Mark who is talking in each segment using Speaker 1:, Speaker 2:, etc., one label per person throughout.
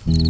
Speaker 1: Welcome.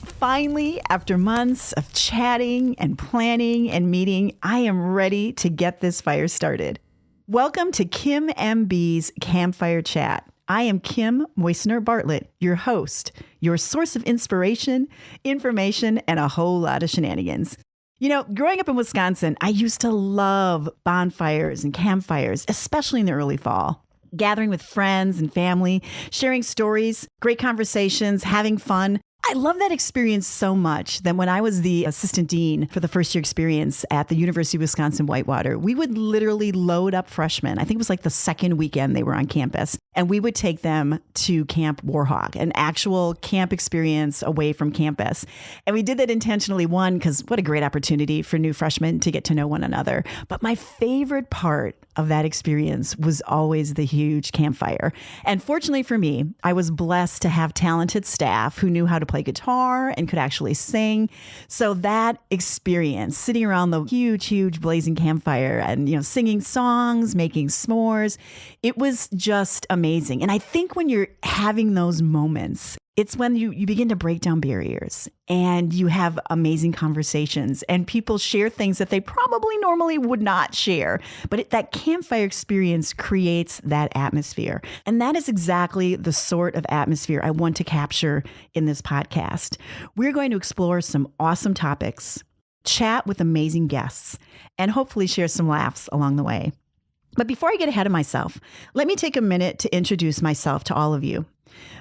Speaker 1: Finally, after months of chatting and planning and meeting, I am ready to get this fire started. Welcome to Kim MB's Campfire Chat. I am Kim Moistner-Bartlett, your host, your source of inspiration, information, and a whole lot of shenanigans. You know, growing up in Wisconsin, I used to love bonfires and campfires, especially in the early fall. Gathering with friends and family, sharing stories, great conversations, having fun. I love that experience so much that when I was the assistant dean for the first year experience at the University of Wisconsin-Whitewater, we would literally load up freshmen. I think it was like the second weekend they were on campus, and we would take them to Camp Warhawk, an actual camp experience away from campus. And we did that intentionally, one, because what a great opportunity for new freshmen to get to know one another. But my favorite part of that experience was always the huge campfire. And fortunately for me, I was blessed to have talented staff who knew how to play guitar and could actually sing. So that experience, sitting around the huge blazing campfire and, singing songs, making s'mores, it was just amazing. And I think when you're having those moments, it's when you begin to break down barriers and you have amazing conversations and people share things that they probably normally would not share. But that campfire experience creates that atmosphere. And that is exactly the sort of atmosphere I want to capture in this podcast. We're going to explore some awesome topics, chat with amazing guests, and hopefully share some laughs along the way. But before I get ahead of myself, let me take a minute to introduce myself to all of you.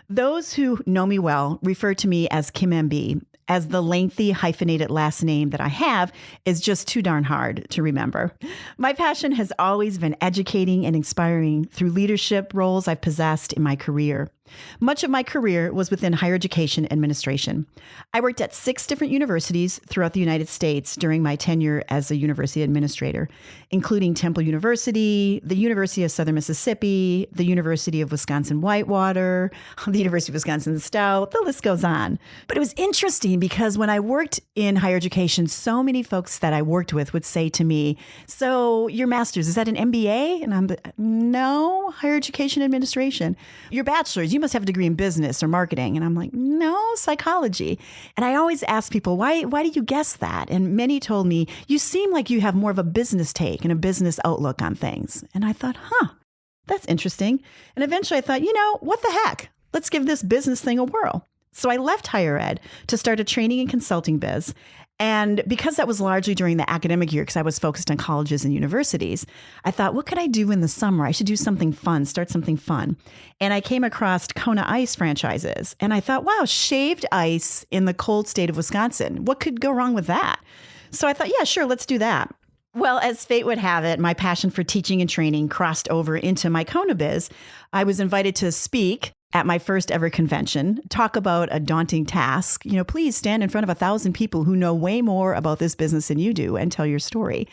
Speaker 1: Those who know me well refer to me as Kim MB, as the lengthy hyphenated last name that I have is just too darn hard to remember. My passion has always been educating and inspiring through leadership roles I've possessed in my career. Much of my career was within higher education administration. I worked at 6 different universities throughout the United States during my tenure as a university administrator, including Temple University, the University of Southern Mississippi, the University of Wisconsin-Whitewater, the University of Wisconsin-Stout, the list goes on. But it was interesting because when I worked in higher education, so many folks that I worked with would say to me, "So your master's, is that an MBA?" And I'm, "No, higher education administration." "Your bachelor's, you must have a degree in business or marketing." And I'm like, "No, psychology." And I always ask people, why do you guess that? And many told me, "You seem like you have more of a business take and a business outlook on things." And I thought, that's interesting. And eventually I thought, what the heck? Let's give this business thing a whirl. So I left higher ed to start a training and consulting biz. And because that was largely during the academic year, because I was focused on colleges and universities, I thought, what could I do in the summer? I should do something fun, start something fun. And I came across Kona Ice franchises. And I thought, wow, shaved ice in the cold state of Wisconsin. What could go wrong with that? So I thought, yeah, sure, let's do that. Well, as fate would have it, my passion for teaching and training crossed over into my Kona biz. I was invited to speak at my first ever convention, talk about a daunting task. Please stand in front of 1,000 people who know way more about this business than you do and tell your story.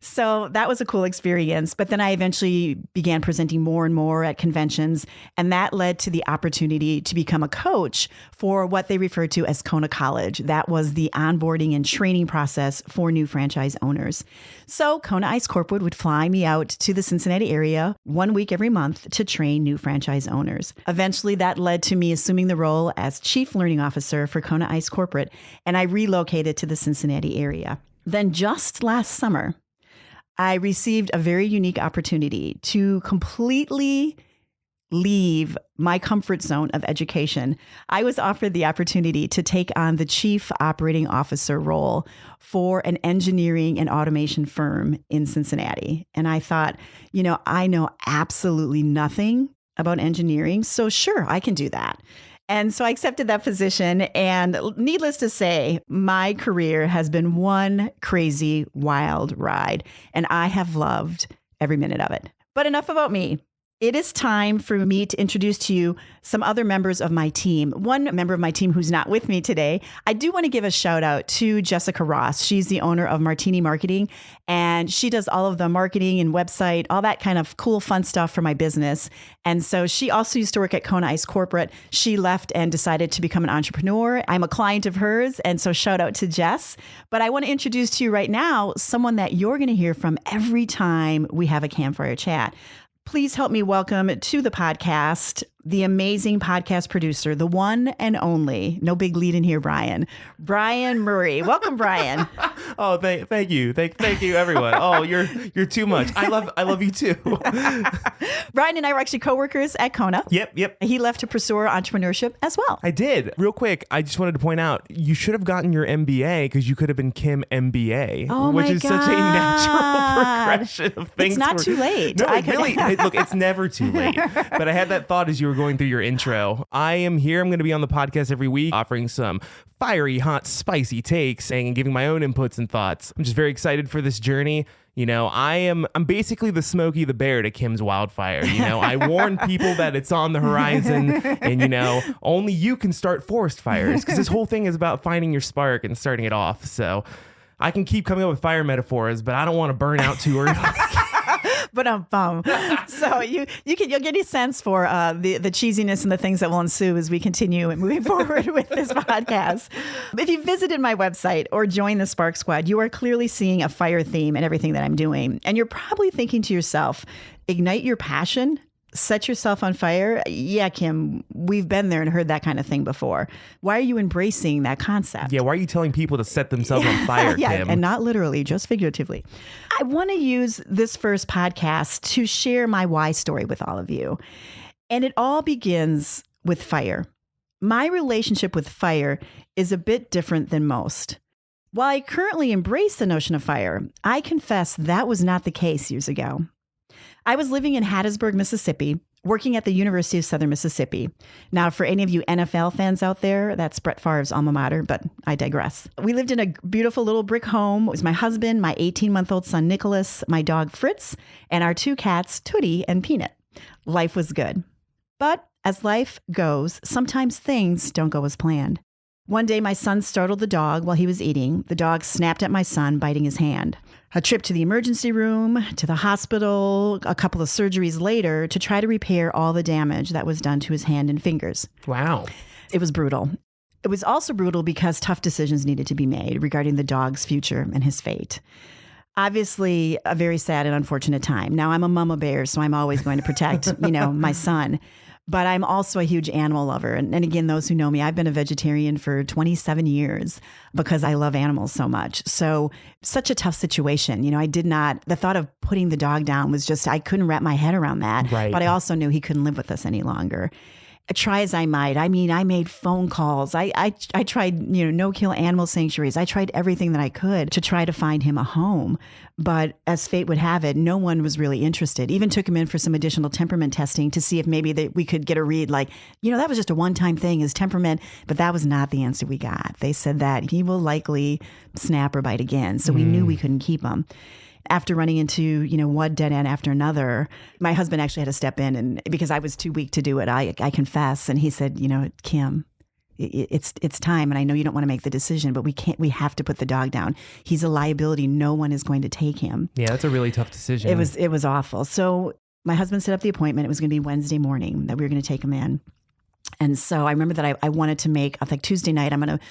Speaker 1: So that was a cool experience. But then I eventually began presenting more and more at conventions. And that led to the opportunity to become a coach for what they refer to as Kona College. That was the onboarding and training process for new franchise owners. So Kona Ice Corpwood would fly me out to the Cincinnati area 1 week every month to train new franchise owners. Eventually, that led to me assuming the role as Chief Learning Officer for Kona Ice Corporate, and I relocated to the Cincinnati area. Then just last summer, I received a very unique opportunity to completely leave my comfort zone of education. I was offered the opportunity to take on the Chief Operating Officer role for an engineering and automation firm in Cincinnati. And I thought, I know absolutely nothing about engineering, so sure, I can do that. And so I accepted that position. And needless to say, my career has been one crazy, wild ride. And I have loved every minute of it. But enough about me. It is time for me to introduce to you some other members of my team. One member of my team who's not with me today, I do want to give a shout out to Jessica Ross. She's the owner of Martini Marketing, and she does all of the marketing and website, all that kind of cool, fun stuff for my business. And so she also used to work at Kona Ice Corporate. She left and decided to become an entrepreneur. I'm a client of hers, and so shout out to Jess. But I want to introduce to you right now someone that you're going to hear from every time we have a Campfire chat. Please help me welcome to the podcast the amazing podcast producer, the one and only, no big lead in here, Brian Murray. Welcome, Brian.
Speaker 2: Oh, thank you. Thank you, everyone. Oh, you're too much. I love you too.
Speaker 1: Brian and I were actually coworkers at Kona.
Speaker 2: Yep.
Speaker 1: He left to pursue entrepreneurship as well.
Speaker 2: I did. Real quick, I just wanted to point out, you should have gotten your MBA because you could have been Kim MBA, which is such a natural progression of things.
Speaker 1: It's not too late.
Speaker 2: No, look, it's never too late. But I had that thought as you were going through your intro. I am here. I'm going to be on the podcast every week, offering some fiery, hot, spicy takes and giving my own inputs and thoughts. I'm just very excited for this journey. You know, I'm basically the Smokey the Bear to Kim's wildfire. You know, I warn people that it's on the horizon and, you know, only you can start forest fires because this whole thing is about finding your spark and starting it off. So I can keep coming up with fire metaphors, but I don't want to burn out too early.
Speaker 1: So you'll get a sense for the cheesiness and the things that will ensue as we continue moving forward with this podcast. If you visited my website or joined the Spark Squad, you are clearly seeing a fire theme in everything that I'm doing. And you're probably thinking to yourself, ignite your passion? Set yourself on fire? Yeah, Kim, we've been there and heard that kind of thing before. Why are you embracing that concept?
Speaker 2: Yeah, why are you telling people to set themselves on fire, Kim?
Speaker 1: And not literally, just figuratively. I want to use this first podcast to share my why story with all of you. And it all begins with fire. My relationship with fire is a bit different than most. While I currently embrace the notion of fire, I confess that was not the case years ago. I was living in Hattiesburg, Mississippi, working at the University of Southern Mississippi. Now, for any of you NFL fans out there, that's Brett Favre's alma mater, but I digress. We lived in a beautiful little brick home. It was my husband, my 18-month-old son, Nicholas, my dog, Fritz, and our two cats, Tootie and Peanut. Life was good. But as life goes, sometimes things don't go as planned. One day, my son startled the dog while he was eating. The dog snapped at my son, biting his hand. A trip to the emergency room, to the hospital, a couple of surgeries later to try to repair all the damage that was done to his hand and fingers.
Speaker 2: Wow.
Speaker 1: It was brutal. It was also brutal because tough decisions needed to be made regarding the dog's future and his fate. Obviously, a very sad and unfortunate time. Now, I'm a mama bear, so I'm always going to protect, my son. But I'm also a huge animal lover. And again, those who know me, I've been a vegetarian for 27 years because I love animals so much. So such a tough situation. The thought of putting the dog down was just, I couldn't wrap my head around that.
Speaker 2: Right.
Speaker 1: But I also knew he couldn't live with us any longer. Try as I might. I made phone calls. I tried, no-kill animal sanctuaries. I tried everything that I could to try to find him a home. But as fate would have it, no one was really interested. Even took him in for some additional temperament testing to see if maybe we could get a read like, that was just a one-time thing, his temperament. But that was not the answer we got. They said that he will likely snap or bite again. So we knew we couldn't keep him. After running into, one dead end after another, my husband actually had to step in, and because I was too weak to do it, I confess. And he said, Kim, it's time. And I know you don't want to make the decision, but we have to put the dog down. He's a liability. No one is going to take him.
Speaker 2: Yeah, that's a really tough decision.
Speaker 1: It was awful. So my husband set up the appointment. It was going to be Wednesday morning that we were going to take him in. And so I remember that I wanted to make, I think Tuesday night, I'm going to,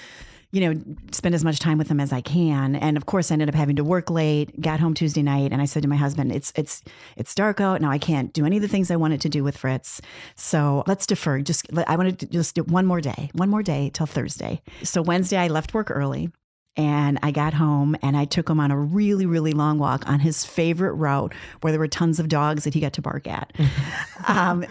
Speaker 1: spend as much time with him as I can. And of course I ended up having to work late, got home Tuesday night. And I said to my husband, it's dark out now. I can't do any of the things I wanted to do with Fritz. So let's defer. I wanted to just do one more day till Thursday. So Wednesday I left work early. And I got home and I took him on a really, really long walk on his favorite route where there were tons of dogs that he got to bark at.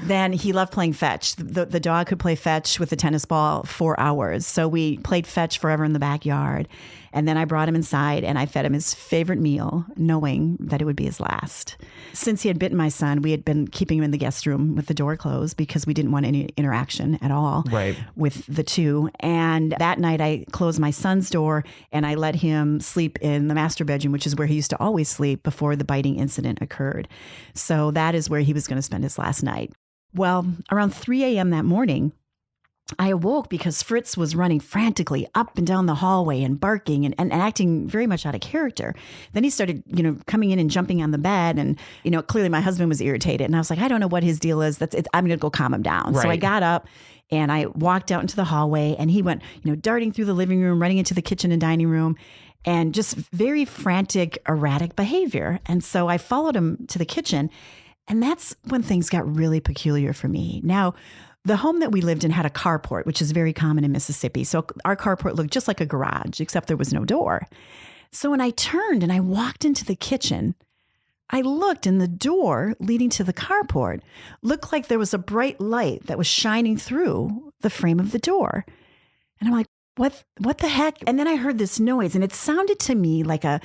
Speaker 1: Then he loved playing fetch. The dog could play fetch with the tennis ball 4 hours. So we played fetch forever in the backyard. And then I brought him inside and I fed him his favorite meal, knowing that it would be his last. Since he had bitten my son, we had been keeping him in the guest room with the door closed because we didn't want any interaction at all with the two. And that night I closed my son's door and I let him sleep in the master bedroom, which is where he used to always sleep before the biting incident occurred. So that is where he was going to spend his last night. Well, around 3 a.m. that morning, I awoke because Fritz was running frantically up and down the hallway and barking and acting very much out of character. Then he started, coming in and jumping on the bed. And, clearly my husband was irritated. And I was like, I don't know what his deal is. I'm going to go calm him down. Right. So I got up and I walked out into the hallway and he went, darting through the living room, running into the kitchen and dining room, and just very frantic, erratic behavior. And so I followed him to the kitchen. And that's when things got really peculiar for me. Now, the home that we lived in had a carport, which is very common in Mississippi. So our carport looked just like a garage, except there was no door. So when I turned and I walked into the kitchen, I looked and the door leading to the carport looked like there was a bright light that was shining through the frame of the door. And I'm like, what the heck? And then I heard this noise and it sounded to me like a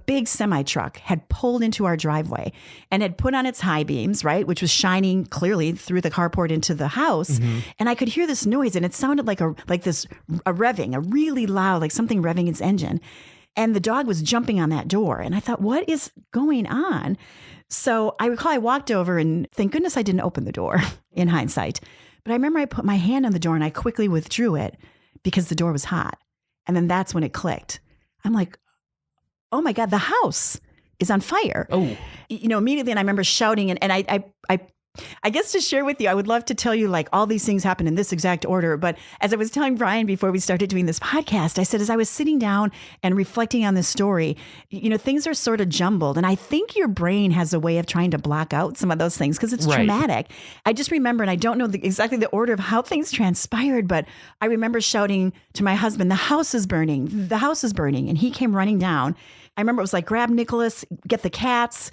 Speaker 1: big semi truck had pulled into our driveway and had put on its high beams, right? Which was shining clearly through the carport into the house. Mm-hmm. And I could hear this noise and it sounded like a revving, a really loud, like something revving its engine. And the dog was jumping on that door. And I thought, what is going on? So I recall I walked over and thank goodness I didn't open the door in hindsight. But I remember I put my hand on the door and I quickly withdrew it because the door was hot. And then that's when it clicked. I'm like, oh my God, the house is on fire.
Speaker 2: Oh,
Speaker 1: immediately. And I remember shouting and I guess to share with you, I would love to tell you like all these things happened in this exact order. But as I was telling Brian before we started doing this podcast, I said, as I was sitting down and reflecting on this story, things are sort of jumbled. And I think your brain has a way of trying to block out some of those things because it's traumatic. I just remember, and I don't know exactly the order of how things transpired, but I remember shouting to my husband, the house is burning, the house is burning. And he came running down. I remember it was like, grab Nicholas, get the cats,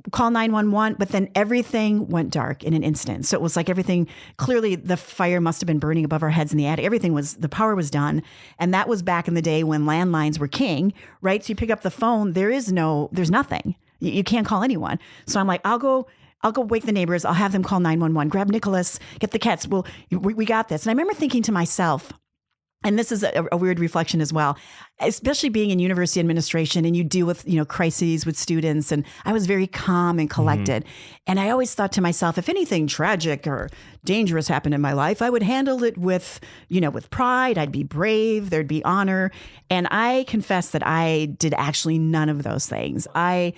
Speaker 1: call 911, but then everything went dark in an instant. So it was like everything, clearly the fire must have been burning above our heads in the attic. The power was done. And that was back in the day when landlines were king, right? So you pick up the phone, there's nothing. You can't call anyone. So I'm like, I'll go wake the neighbors. I'll have them call 911, grab Nicholas, get the cats. Well, we got this. And I remember thinking to myself, and this is a weird reflection as well, especially being in university administration and you deal with, crises with students. And I was very calm and collected. Mm-hmm. And I always thought to myself, if anything tragic or dangerous happened in my life, I would handle it with pride. I'd be brave. There'd be honor. And I confess that I did actually none of those things. I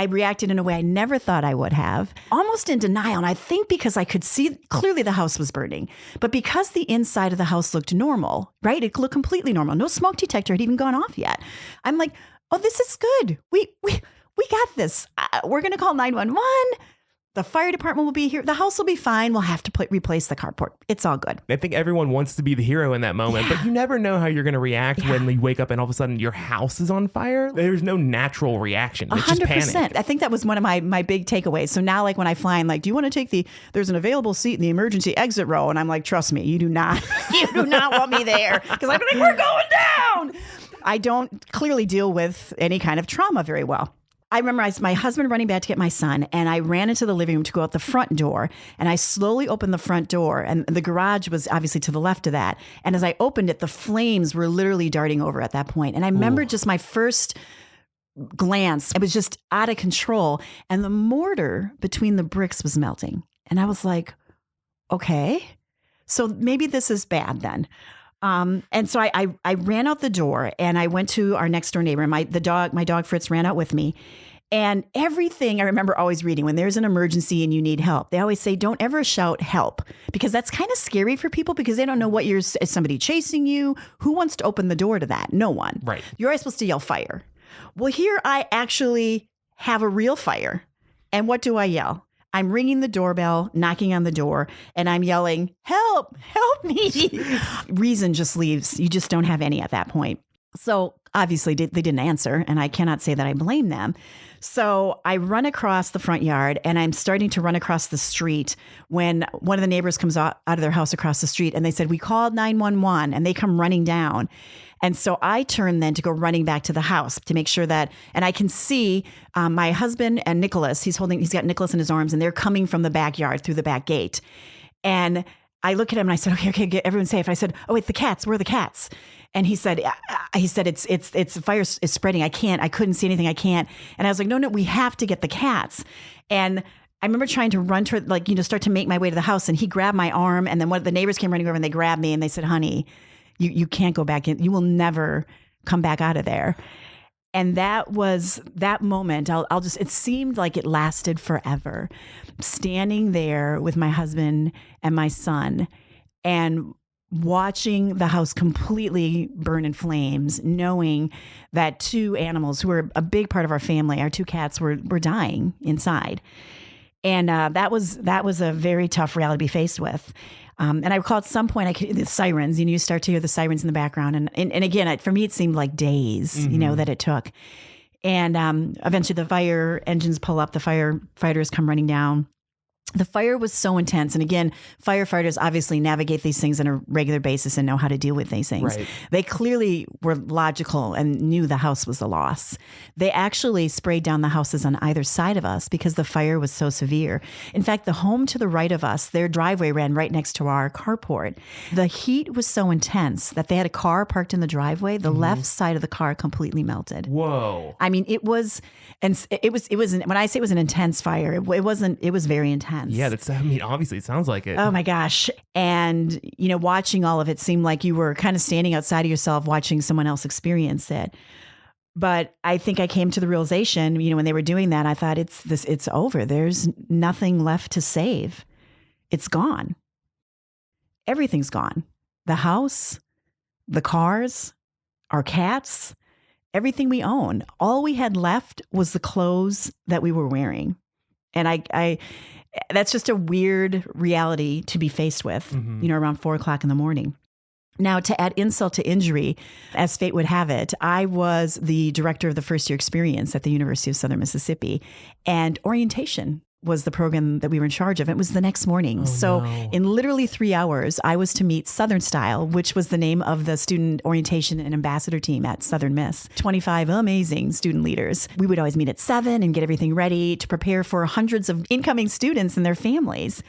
Speaker 1: reacted in a way I never thought I would have, almost in denial. And I think because I could see clearly the house was burning, but because the inside of the house looked normal, right? It looked completely normal. No smoke detector had even gone off yet. I'm like, oh, this is good. We got this. We're going to call 911. The fire department will be here. The house will be fine. We'll have to replace the carport. It's all good.
Speaker 2: I think everyone wants to be the hero in that moment, but you never know how you're going to react when you wake up and all of a sudden your house is on fire. There's no natural reaction. It's 100%. Just panic.
Speaker 1: I think that was one of my big takeaways. So now, like when I fly, I'm like, do you want to take there's an available seat in the emergency exit row? And I'm like, trust me, you do not want me there. Because I'm like, we're going down. I don't clearly deal with any kind of trauma very well. I remember my husband running back to get my son, and I ran into the living room to go out the front door, and I slowly opened the front door, and the garage was obviously to the left of that. And as I opened it, the flames were literally darting over at that point. And I remember just my first glance, it was just out of control, and the mortar between the bricks was melting. And I was like, okay, so maybe this is bad then. And so I ran out the door and I went to our next door neighbor. My dog Fritz ran out with me, and everything I remember always reading when there's an emergency and you need help, they always say, don't ever shout help, because that's kind of scary for people because they don't know is somebody chasing you? Who wants to open the door to that? No one.
Speaker 2: Right.
Speaker 1: You're always supposed to yell fire. Well, here I actually have a real fire. And what do I yell? I'm ringing the doorbell, knocking on the door, and I'm yelling, help me. Reason just leaves. You just don't have any at that point. So obviously they didn't answer, and I cannot say that I blame them. So I run across the front yard, and I'm starting to run across the street when one of the neighbors comes out of their house across the street, and they said, we called 911, and they come running down. And so I turn then to go running back to the house to make sure that, and I can see my husband and Nicholas, he's got Nicholas in his arms, and they're coming from the backyard through the back gate. And I look at him and I said, okay, get everyone safe. And I said, oh, wait, the cats, where are the cats? And he said, it's fire is spreading. I couldn't see anything. I can't. And I was like, no, we have to get the cats. And I remember trying to run toward, start to make my way to the house. And he grabbed my arm. And then one of the neighbors came running over and they grabbed me and they said, honey, you can't go back in. You will never come back out of there. And that was that moment. It seemed like it lasted forever. Standing there with my husband and my son and watching the house completely burn in flames, knowing that two animals who were a big part of our family, our two cats, were dying inside. And that was a very tough reality to be faced with. And I recall at some point the sirens, you start to hear the sirens in the background. And again, for me, it seemed like days, that it took. And eventually the fire engines pull up, the firefighters come running down. The fire was so intense. And again, firefighters obviously navigate these things on a regular basis and know how to deal with these things.
Speaker 2: Right.
Speaker 1: They clearly were logical and knew the house was a loss. They actually sprayed down the houses on either side of us because the fire was so severe. In fact, the home to the right of us, their driveway ran right next to our carport. The heat was so intense that they had a car parked in the driveway. The left side of the car completely melted.
Speaker 2: Whoa.
Speaker 1: I mean, it was when I say it was an intense fire, it was very intense.
Speaker 2: Yeah, obviously it sounds like it.
Speaker 1: Oh my gosh. And, watching all of it seemed like you were kind of standing outside of yourself watching someone else experience it. But I think I came to the realization, when they were doing that, I thought it's over. There's nothing left to save. It's gone. Everything's gone. The house, the cars, our cats, everything we own. All we had left was the clothes that we were wearing. And I that's just a weird reality to be faced with, around 4:00 in the morning. Now, to add insult to injury, as fate would have it, I was the director of the first year experience at the University of Southern Mississippi, and orientation was the program that we were in charge of. It was the next morning. In literally 3 hours, I was to meet Southern Style, which was the name of the student orientation and ambassador team at Southern Miss. 25 amazing student leaders. We would always meet at 7 and get everything ready to prepare for hundreds of incoming students and their families.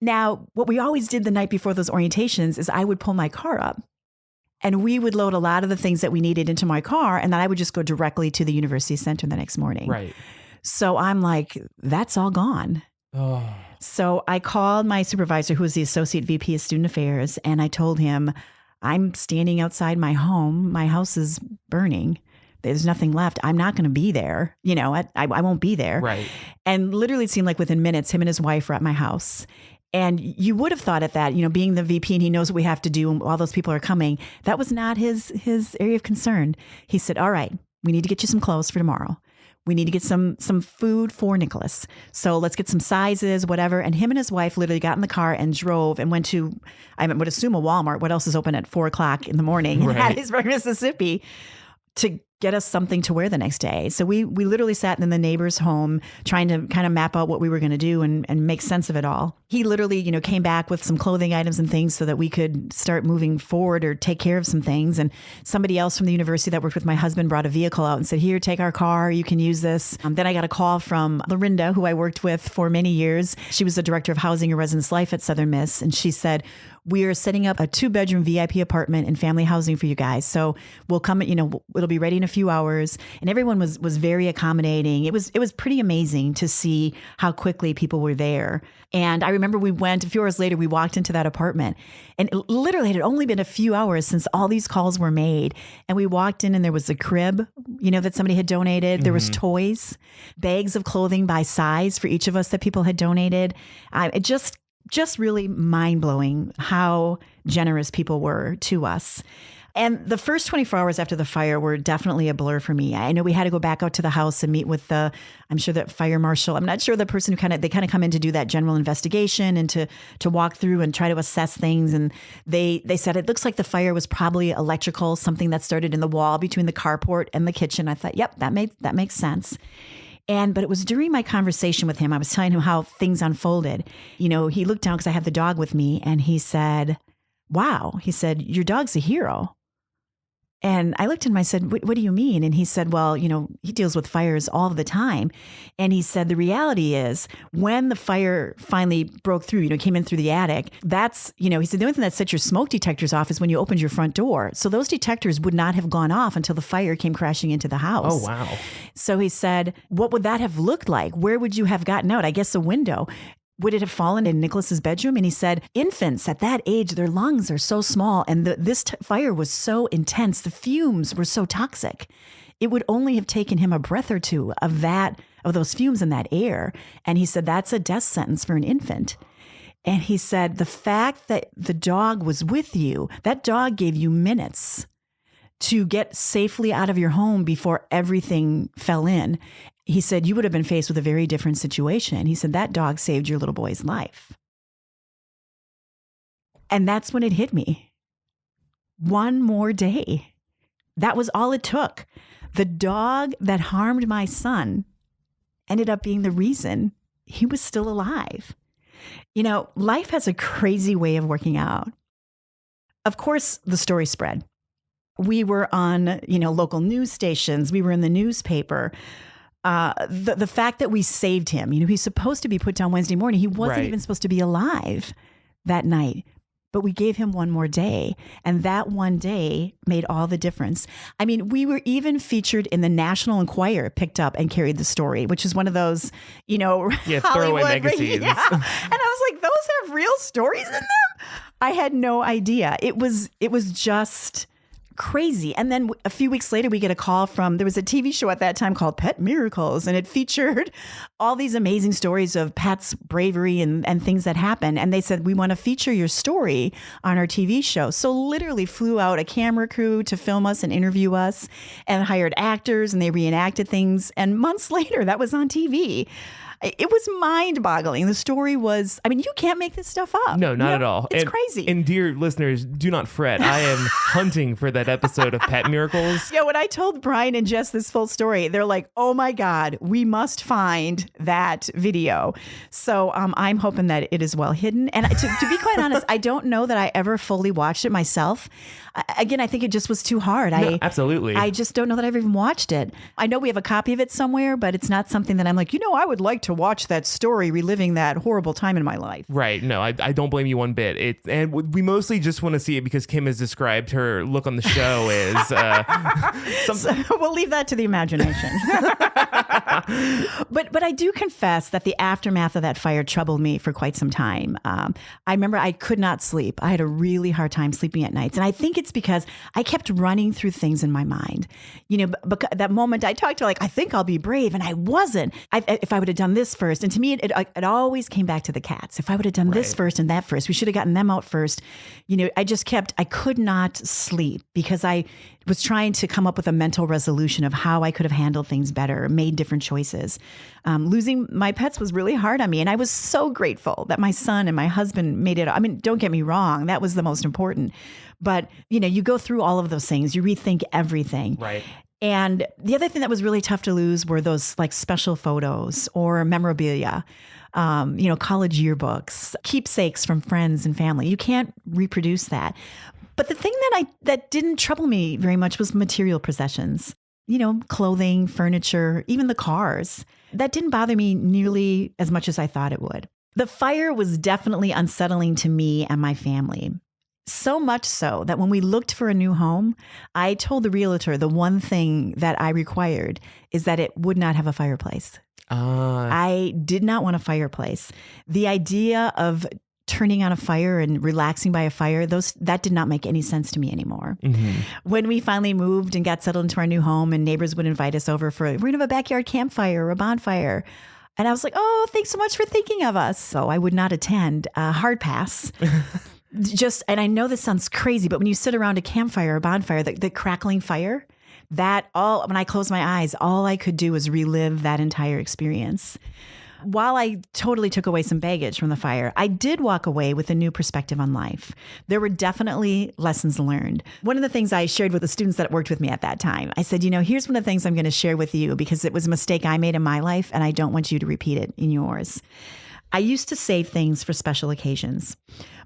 Speaker 1: Now, what we always did the night before those orientations is I would pull my car up and we would load a lot of the things that we needed into my car, and then I would just go directly to the university center the next morning.
Speaker 2: Right.
Speaker 1: So I'm like, that's all gone.
Speaker 2: Oh.
Speaker 1: So I called my supervisor, who was the associate VP of student affairs, and I told him, I'm standing outside my home. My house is burning. There's nothing left. I'm not going to be there. I won't be there.
Speaker 2: Right.
Speaker 1: And literally it seemed like within minutes, him and his wife were at my house. And you would have thought at that, being the VP and he knows what we have to do and all those people are coming, that was not his area of concern. He said, all right, we need to get you some clothes for tomorrow. We need to get some food for Nicholas. So let's get some sizes, whatever. And him and his wife literally got in the car and drove and went to, I would assume, a Walmart. What else is open at 4:00 in the morning in Hattiesburg, Mississippi, to get us something to wear the next day. So we literally sat in the neighbor's home trying to kind of map out what we were going to do and make sense of it all. He literally, came back with some clothing items and things so that we could start moving forward or take care of some things. And somebody else from the university that worked with my husband brought a vehicle out and said, here, take our car. You can use this. Then I got a call from Lorinda, who I worked with for many years. She was the director of housing and residence life at Southern Miss. And she said, we are setting up a 2-bedroom VIP apartment and family housing for you guys. So we'll come, it'll be ready in a few hours. And everyone was very accommodating. It was pretty amazing to see how quickly people were there. And I remember we went, a few hours later, we walked into that apartment, and it literally it had only been a few hours since all these calls were made. And we walked in and there was a crib, that somebody had donated. There was toys, bags of clothing by size for each of us that people had donated. It just really mind-blowing how generous people were to us. And the first 24 hours after the fire were definitely a blur for me. I know we had to go back out to the house and meet with I'm sure that fire marshal. I'm not sure the person who they kind of come in to do that general investigation and to walk through and try to assess things. And they said, it looks like the fire was probably electrical, something that started in the wall between the carport and the kitchen. I thought, yep, that makes sense. But it was during my conversation with him, I was telling him how things unfolded. He looked down because I have the dog with me and he said, wow, he said, your dog's a hero. And I looked at him, I said, what do you mean? And he said, well, he deals with fires all the time. And he said, the reality is when the fire finally broke through, came in through the attic, that's, he said, the only thing that set your smoke detectors off is when you opened your front door. So those detectors would not have gone off until the fire came crashing into the house.
Speaker 2: Oh, wow.
Speaker 1: So he said, what would that have looked like? Where would you have gotten out? I guess a window. Would it have fallen in Nicholas's bedroom? And he said, infants at that age, their lungs are so small. And this fire was so intense. The fumes were so toxic. It would only have taken him a breath or two of those fumes in that air. And he said, that's a death sentence for an infant. And he said, the fact that the dog was with you, that dog gave you minutes to get safely out of your home before everything fell in. He said, you would have been faced with a very different situation. He said, that dog saved your little boy's life. And that's when it hit me. One more day. That was all it took. The dog that harmed my son ended up being the reason he was still alive. Life has a crazy way of working out. Of course, the story spread. We were on, local news stations. We were in the newspaper. The fact that we saved him, he's supposed to be put down Wednesday morning. He wasn't even supposed to be alive that night, but we gave him one more day. And that one day made all the difference. I mean, we were even featured in the National Enquirer, picked up and carried the story, which is one of those,
Speaker 2: throwaway magazines.
Speaker 1: Yeah. And I was like, those have real stories in them? I had no idea. It was just crazy. And then a few weeks later, we get a call there was a TV show at that time called Pet Miracles, and it featured all these amazing stories of pets' bravery and things that happen. And they said, we want to feature your story on our TV show. So literally flew out a camera crew to film us and interview us and hired actors, and they reenacted things. And months later, that was on TV. It was mind-boggling. The story was, you can't make this stuff up.
Speaker 2: No, not at all.
Speaker 1: It's crazy.
Speaker 2: And dear listeners, do not fret. I am hunting for that episode of Pet Miracles.
Speaker 1: Yeah, when I told Brian and Jess this full story, they're like, oh my God, we must find that video. So I'm hoping that it is well hidden. And to be quite honest, I don't know that I ever fully watched it myself. Again, I think it just was too hard.
Speaker 2: No, absolutely.
Speaker 1: I just don't know that I've even watched it. I know we have a copy of it somewhere, but it's not something that I'm like, I would like to watch that story, reliving that horrible time in my life.
Speaker 2: Right. No, I don't blame you one bit. And we mostly just want to see it because Kim has described her look on the show as something.
Speaker 1: So we'll leave that to the imagination. But I do confess that the aftermath of that fire troubled me for quite some time. I remember I could not sleep. I had a really hard time sleeping at nights. And I think it's because I kept running through things in my mind. But that moment I talked to I think I'll be brave. And I wasn't. If I would have done this first. And to me, it always came back to the cats. If I would have done this first and that first, we should have gotten them out first. I could not sleep because I was trying to come up with a mental resolution of how I could have handled things better, made different choices. Losing my pets was really hard on me. And I was so grateful that my son and my husband made it. Don't get me wrong. That was the most important. But, you go through all of those things. You rethink everything.
Speaker 2: Right.
Speaker 1: And the other thing that was really tough to lose were those special photos or memorabilia, college yearbooks, keepsakes from friends and family. You can't reproduce that. But the thing that didn't trouble me very much was material possessions, clothing, furniture, even the cars. That didn't bother me nearly as much as I thought it would. The fire was definitely unsettling to me and my family. So much so that when we looked for a new home, I told the realtor the one thing that I required is that it would not have a fireplace. I did not want a fireplace. The idea of turning on a fire and relaxing by a fire, that did not make any sense to me anymore. Mm-hmm. When we finally moved and got settled into our new home and neighbors would invite us over we're going to have a backyard campfire or a bonfire. And I was like, oh, thanks so much for thinking of us. So I would not attend. Hard pass. And I know this sounds crazy, but when you sit around a campfire or bonfire, the crackling fire, when I closed my eyes, all I could do was relive that entire experience. While I totally took away some baggage from the fire, I did walk away with a new perspective on life. There were definitely lessons learned. One of the things I shared with the students that worked with me at that time, I said, here's one of the things I'm going to share with you because it was a mistake I made in my life and I don't want you to repeat it in yours. I used to save things for special occasions.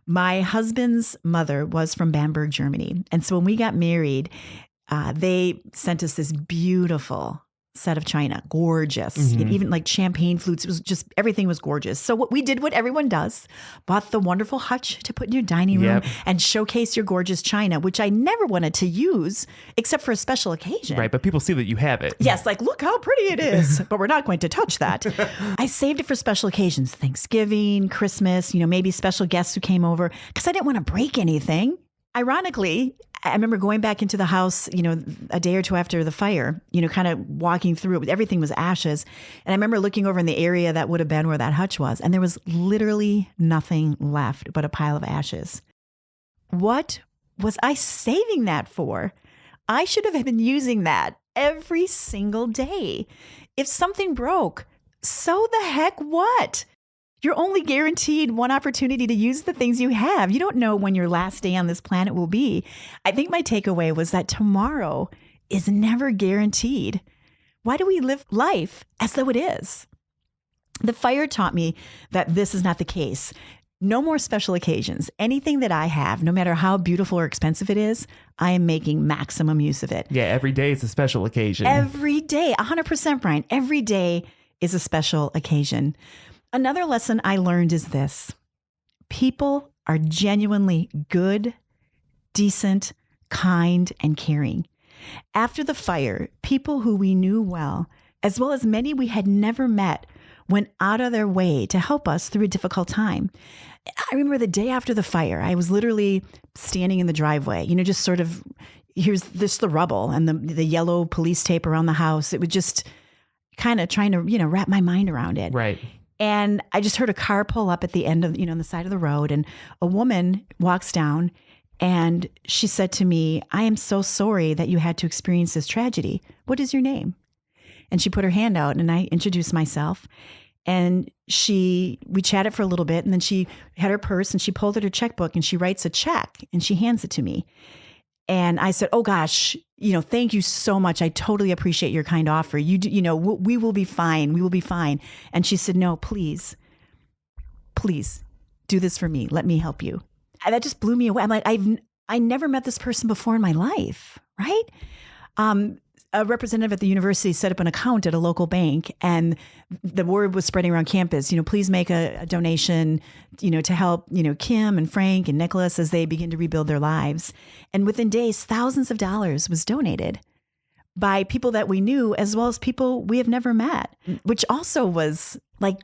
Speaker 1: My husband's mother was from Bamberg, Germany. And so when we got married, they sent us this beautiful set of china, gorgeous, even like champagne flutes. It was just, everything was gorgeous. So we did what everyone does, bought the wonderful hutch to put in your dining room and showcase your gorgeous china, which I never wanted to use except for a special occasion.
Speaker 2: Right, but people see that you have it.
Speaker 1: Yes, like, look how pretty it is, but we're not going to touch that. I saved it for special occasions, Thanksgiving, Christmas, maybe special guests who came over, because I didn't want to break anything. Ironically, I remember going back into the house, a day or two after the fire, kind of walking through it. Everything was ashes. And I remember looking over in the area that would have been where that hutch was. And there was literally nothing left but a pile of ashes. What was I saving that for? I should have been using that every single day. If something broke, so the heck what? You're only guaranteed one opportunity to use the things you have. You don't know when your last day on this planet will be. I think my takeaway was that tomorrow is never guaranteed. Why do we live life as though it is? The fire taught me that this is not the case. No more special occasions. Anything that I have, no matter how beautiful or expensive it is, I am making maximum use of it.
Speaker 2: Yeah, every day is a special occasion.
Speaker 1: Every day, 100%, Brian. Every day is a special occasion. Another lesson I learned is this: people are genuinely good, decent, kind, and caring. After the fire, people who we knew well as many we had never met, went out of their way to help us through a difficult time. I remember the day after the fire, I was literally standing in the driveway, just sort of, here's this the rubble and the yellow police tape around the house. It was just kind of trying to, wrap my mind around it.
Speaker 2: Right.
Speaker 1: And I just heard a car pull up at the end of, on the side of the road, and a woman walks down and she said to me, "I am so sorry that you had to experience this tragedy. What is your name?" And she put her hand out and I introduced myself, and we chatted for a little bit, and then she had her purse and she pulled out her checkbook and she writes a check and she hands it to me. And I said, "Oh gosh, thank you so much. I totally appreciate your kind offer. We will be fine. We will be fine." And she said, "No, please do this for me. Let me help you." And that just blew me away. I'm like, I never met this person before in my life. Right. A representative at the university set up an account at a local bank, and the word was spreading around campus, please make a donation, to help, Kim and Frank and Nicholas as they begin to rebuild their lives. And within days, thousands of dollars was donated by people that we knew, as well as people we have never met, which also was like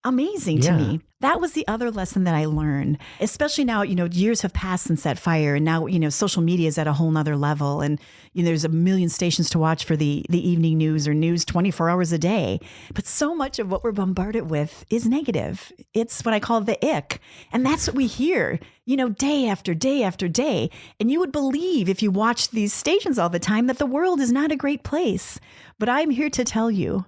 Speaker 1: amazing to me. That was the other lesson that I learned, especially now, years have passed since that fire. And now, social media is at a whole nother level. And, there's a million stations to watch for the evening news or news 24 hours a day. But so much of what we're bombarded with is negative. It's what I call the ick. And that's what we hear, day after day after day. And you would believe, if you watch these stations all the time, that the world is not a great place. But I'm here to tell you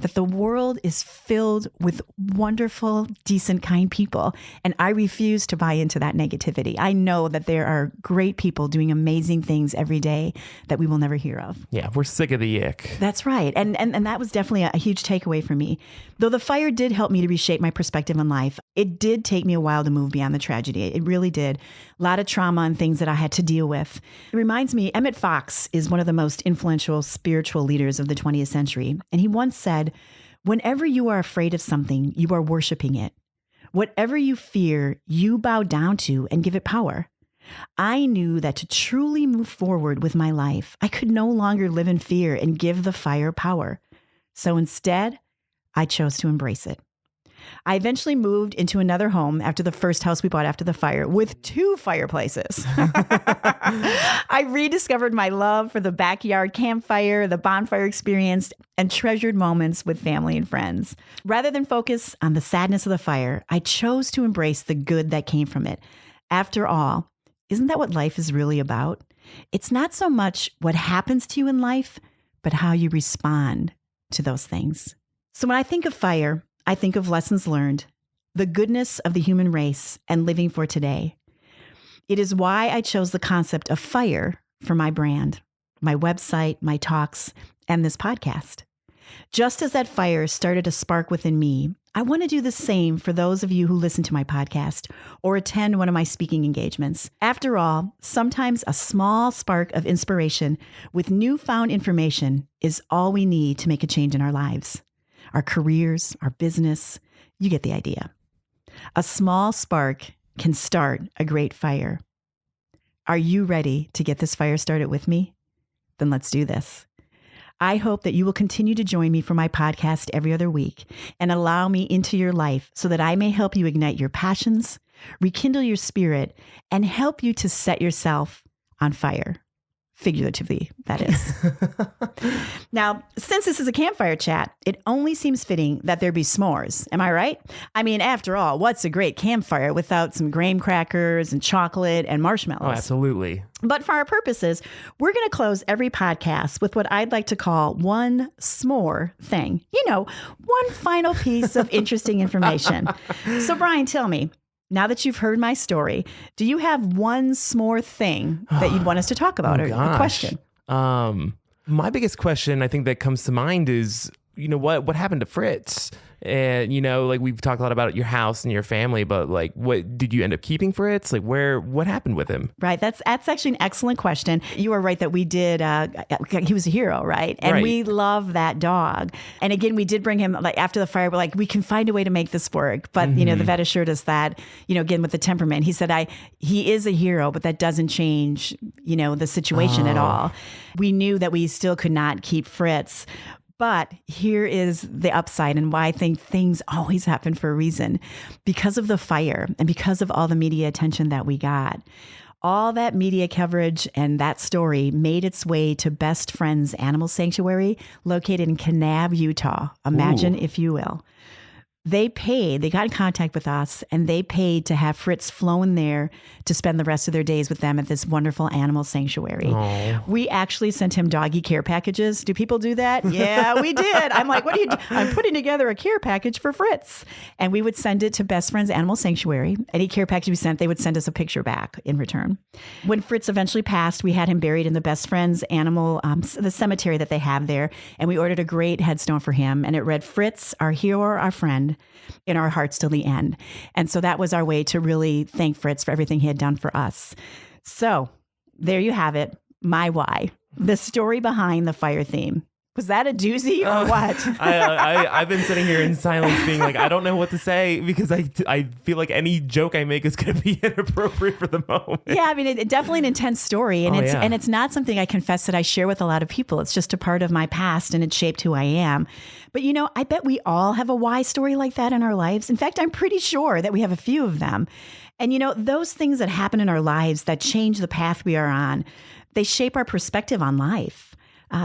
Speaker 1: that the world is filled with wonderful, decent, kind people. And I refuse to buy into that negativity. I know that there are great people doing amazing things every day that we will never hear of.
Speaker 2: Yeah, we're sick of the ick.
Speaker 1: That's right. And that was definitely a huge takeaway for me. Though the fire did help me to reshape my perspective on life, it did take me a while to move beyond the tragedy. It really did. A lot of trauma and things that I had to deal with. It reminds me, Emmett Fox is one of the most influential spiritual leaders of the 20th century. And he once said, "Whenever you are afraid of something, you are worshiping it. Whatever you fear, you bow down to and give it power." I knew that to truly move forward with my life, I could no longer live in fear and give the fire power. So instead, I chose to embrace it. I eventually moved into another home after the first house we bought after the fire with 2 fireplaces. I rediscovered my love for the backyard campfire, the bonfire experience, and treasured moments with family and friends. Rather than focus on the sadness of the fire, I chose to embrace the good that came from it. After all, isn't that what life is really about? It's not so much what happens to you in life, but how you respond to those things. So when I think of fire, I think of lessons learned, the goodness of the human race, and living for today. It is why I chose the concept of fire for my brand, my website, my talks, and this podcast. Just as that fire started a spark within me, I want to do the same for those of you who listen to my podcast or attend one of my speaking engagements. After all, sometimes a small spark of inspiration with newfound information is all we need to make a change in our lives, our careers, our business. You get the idea. A small spark can start a great fire. Are you ready to get this fire started with me? Then let's do this. I hope that you will continue to join me for my podcast every other week and allow me into your life so that I may help you ignite your passions, rekindle your spirit, and help you to set yourself on fire. Figuratively, that is. Now, since this is a campfire chat, it only seems fitting that there be s'mores. Am I right? I mean, after all, what's a great campfire without some graham crackers and chocolate and marshmallows?
Speaker 2: Oh, absolutely.
Speaker 1: But for our purposes, we're going to close every podcast with what I'd like to call one s'more thing. You know, one final piece of interesting information. So, Brian, tell me, now that you've heard my story, do you have one s'more thing that you'd want us to talk about, or a question?
Speaker 2: My biggest question, I think, that comes to mind is, what happened to Fritz? And, like, we've talked a lot about your house and your family, but like, what did you end up keeping Fritz? Like, what happened with him?
Speaker 1: Right. That's actually an excellent question. You are right that we did. He was a hero, right? And
Speaker 2: right.
Speaker 1: We love that dog. And again, we did bring him like after the fire. We're like, we can find a way to make this work. But, the vet assured us that, again, with the temperament, he said, he is a hero, but that doesn't change, the situation at all. We knew that we still could not keep Fritz. But here is the upside and why I think things always happen for a reason. Because of the fire and because of all the media attention that we got, all that media coverage and that story made its way to Best Friends Animal Sanctuary located in Kanab, Utah. Imagine, if you will. They got in contact with us, and they paid to have Fritz flown there to spend the rest of their days with them at this wonderful animal sanctuary.
Speaker 2: Aww.
Speaker 1: We actually sent him doggy care packages. Do people do that? Yeah, we did. I'm like, what are you doing? I'm putting together a care package for Fritz. And we would send it to Best Friends Animal Sanctuary. Any care package we sent, they would send us a picture back in return. When Fritz eventually passed, we had him buried in the Best Friends Animal, the cemetery that they have there. And we ordered a great headstone for him. And it read, "Fritz, our hero, our friend, in our hearts till the end." And so that was our way to really thank Fritz for everything he had done for us. So there you have it. My why. The story behind the fire theme. Was that a doozy or what?
Speaker 2: I've been sitting here in silence being like, I don't know what to say because I feel like any joke I make is going to be inappropriate for the moment.
Speaker 1: Yeah, I mean, it definitely an intense story. And it's not something I confess that I share with a lot of people. It's just a part of my past and it shaped who I am. But, I bet we all have a why story like that in our lives. In fact, I'm pretty sure that we have a few of them. And, those things that happen in our lives that change the path we are on, they shape our perspective on life.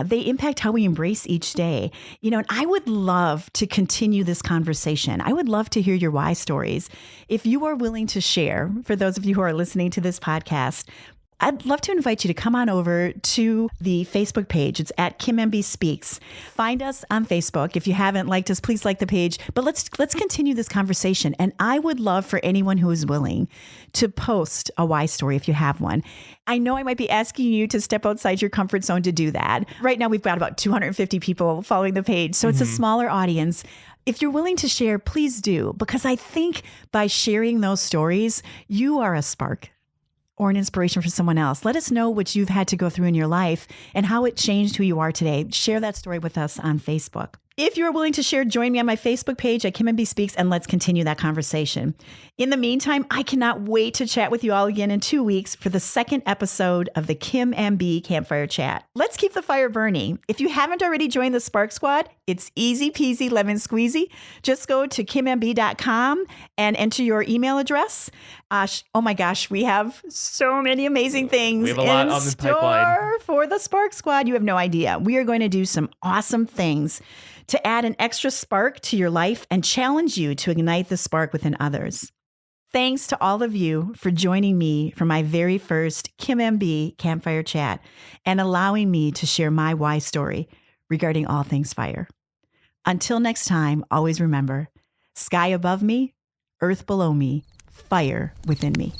Speaker 1: They impact how we embrace each day. And I would love to continue this conversation. I would love to hear your why stories. If you are willing to share, for those of you who are listening to this podcast, I'd love to invite you to come on over to the Facebook page. It's at Kim MB Speaks. Find us on Facebook. If you haven't liked us, please like the page. But let's continue this conversation. And I would love for anyone who is willing to post a why story if you have one. I know I might be asking you to step outside your comfort zone to do that. Right now, we've got about 250 people following the page. So it's a smaller audience. If you're willing to share, please do. Because I think by sharing those stories, you are a spark or an inspiration for someone else. Let us know what you've had to go through in your life and how it changed who you are today. Share that story with us on Facebook. If you're willing to share, join me on my Facebook page at Kim MB Speaks, and let's continue that conversation. In the meantime, I cannot wait to chat with you all again in 2 weeks for the second episode of the Kim MB Campfire Chat. Let's keep the fire burning. If you haven't already joined the Spark Squad, it's easy peasy lemon squeezy. Just go to kimmb.com and enter your email address. Oh my gosh, we have so many amazing things
Speaker 2: in store
Speaker 1: for the Spark Squad. You have no idea. We are going to do some awesome things to add an extra spark to your life and challenge you to ignite the spark within others. Thanks to all of you for joining me for my very first Kim MB Campfire Chat and allowing me to share my why story regarding all things fire. Until next time, always remember, sky above me, earth below me, fire within me.